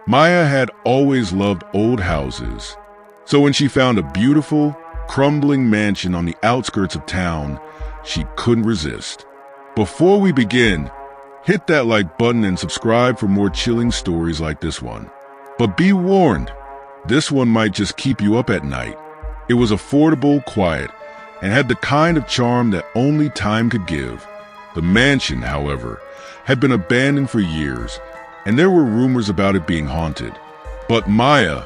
Maya had always loved old houses, so when she found a beautiful, crumbling mansion on the outskirts of town, she couldn't resist. Before we begin, hit that like button and subscribe for more chilling stories like this one. But be warned, this one might just keep you up at night. It was affordable, quiet, and had the kind of charm that only time could give. The mansion, however, had been abandoned for years, and there were rumors about it being haunted. But Maya,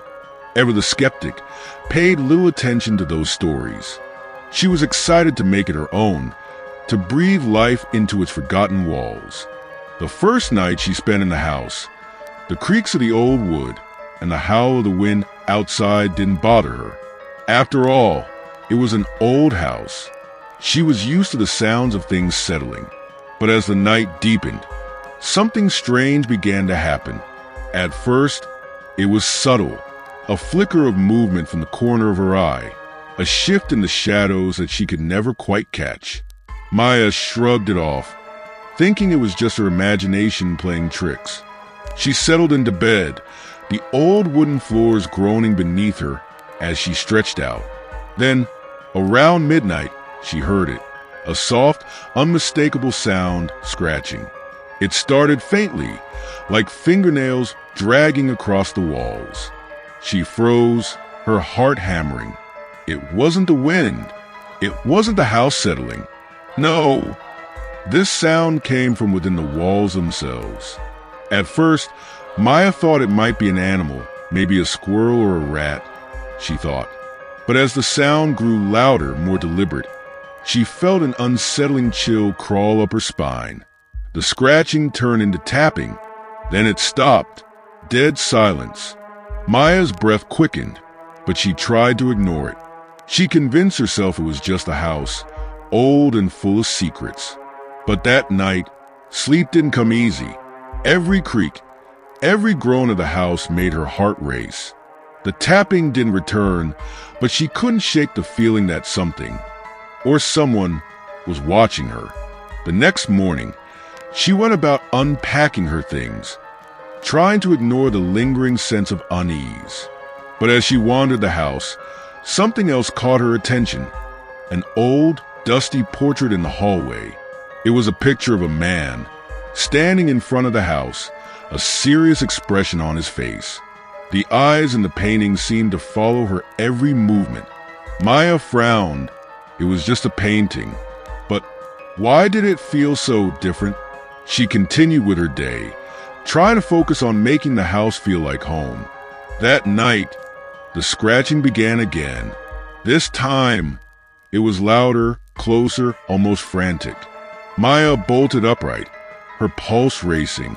ever the skeptic, paid little attention to those stories. She was excited to make it her own, to breathe life into its forgotten walls. The first night she spent in the house, the creaks of the old wood and the howl of the wind outside didn't bother her. After all, it was an old house. She was used to the sounds of things settling. But as the night deepened, something strange began to happen. At first, it was subtle, a flicker of movement from the corner of her eye, a shift in the shadows that she could never quite catch. Maya shrugged it off, thinking it was just her imagination playing tricks. She settled into bed, the old wooden floors groaning beneath her as she stretched out. Then, around midnight, she heard it, a soft, unmistakable sound scratching. It started faintly, like fingernails dragging across the walls. She froze, her heart hammering. It wasn't the wind. It wasn't the house settling. No, this sound came from within the walls themselves. At first, Maya thought it might be an animal, maybe a squirrel or a rat, she thought. But as the sound grew louder, more deliberate, she felt an unsettling chill crawl up her spine. The scratching turned into tapping. Then it stopped. Dead silence. Maya's breath quickened, but she tried to ignore it. She convinced herself it was just a house, old and full of secrets. But that night, sleep didn't come easy. Every creak, every groan of the house made her heart race. The tapping didn't return, but she couldn't shake the feeling that something, or someone, was watching her. The next morning, she went about unpacking her things, trying to ignore the lingering sense of unease. But as she wandered the house, something else caught her attention. An old, dusty portrait in the hallway. It was a picture of a man, standing in front of the house, a serious expression on his face. The eyes in the painting seemed to follow her every movement. Maya frowned. It was just a painting. But why did it feel so different? She continued with her day, trying to focus on making the house feel like home. That night, the scratching began again. This time, it was louder, closer, almost frantic. Maya bolted upright, her pulse racing.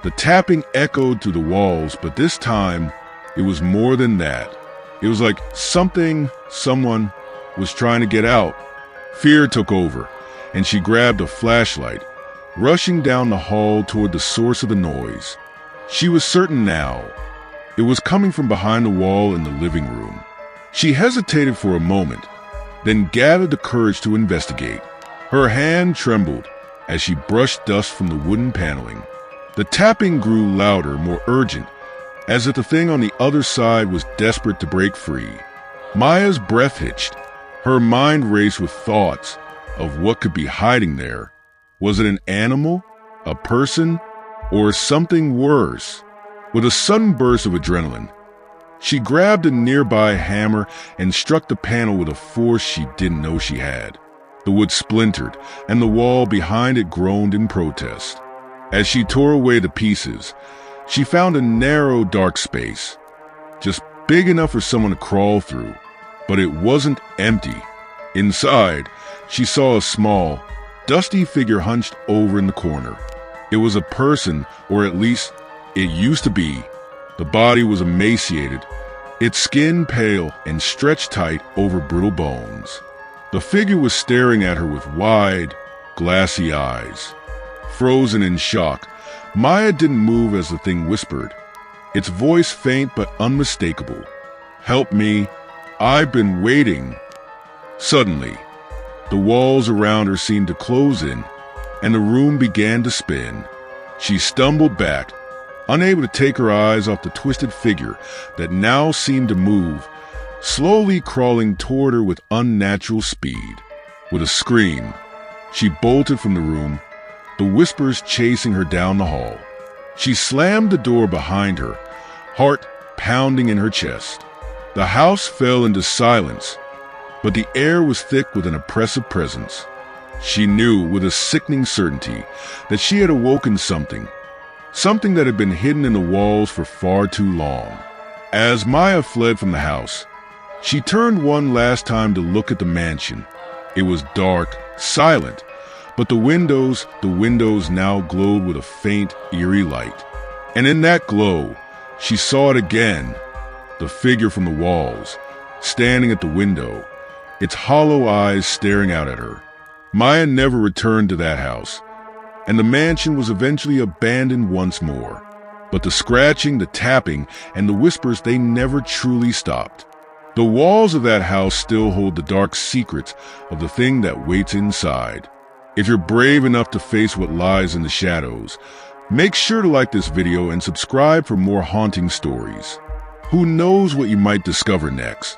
The tapping echoed through the walls, but this time, it was more than that. It was like someone was trying to get out. Fear took over, and she grabbed a flashlight, rushing down the hall toward the source of the noise. She was certain now. It was coming from behind the wall in the living room. She hesitated for a moment, then gathered the courage to investigate. Her hand trembled as she brushed dust from the wooden paneling. The tapping grew louder, more urgent, as if the thing on the other side was desperate to break free. Maya's breath hitched. Her mind raced with thoughts of what could be hiding there. Was it an animal, a person, or something worse? With a sudden burst of adrenaline, she grabbed a nearby hammer and struck the panel with a force she didn't know she had. The wood splintered, and the wall behind it groaned in protest. As she tore away the pieces, she found a narrow, dark space, just big enough for someone to crawl through. But it wasn't empty. Inside, she saw a small, dusty figure hunched over in the corner. It was a person, or at least it used to be. The body was emaciated, its skin pale and stretched tight over brittle bones. The figure was staring at her with wide, glassy eyes. Frozen in shock, Maya didn't move as the thing whispered, its voice faint but unmistakable. "Help me, I've been waiting." Suddenly, the walls around her seemed to close in, and the room began to spin. She stumbled back, unable to take her eyes off the twisted figure that now seemed to move, slowly crawling toward her with unnatural speed. With a scream, she bolted from the room, the whispers chasing her down the hall. She slammed the door behind her, heart pounding in her chest. The house fell into silence, but the air was thick with an oppressive presence. She knew with a sickening certainty that she had awoken something that had been hidden in the walls for far too long. As Maya fled from the house, she turned one last time to look at the mansion. It was dark, silent, but the windows now glowed with a faint, eerie light. And in that glow, she saw it again, the figure from the walls, standing at the window, its hollow eyes staring out at her. Maya never returned to that house, and the mansion was eventually abandoned once more. But the scratching, the tapping, and the whispers, they never truly stopped. The walls of that house still hold the dark secrets of the thing that waits inside. If you're brave enough to face what lies in the shadows, make sure to like this video and subscribe for more haunting stories. Who knows what you might discover next?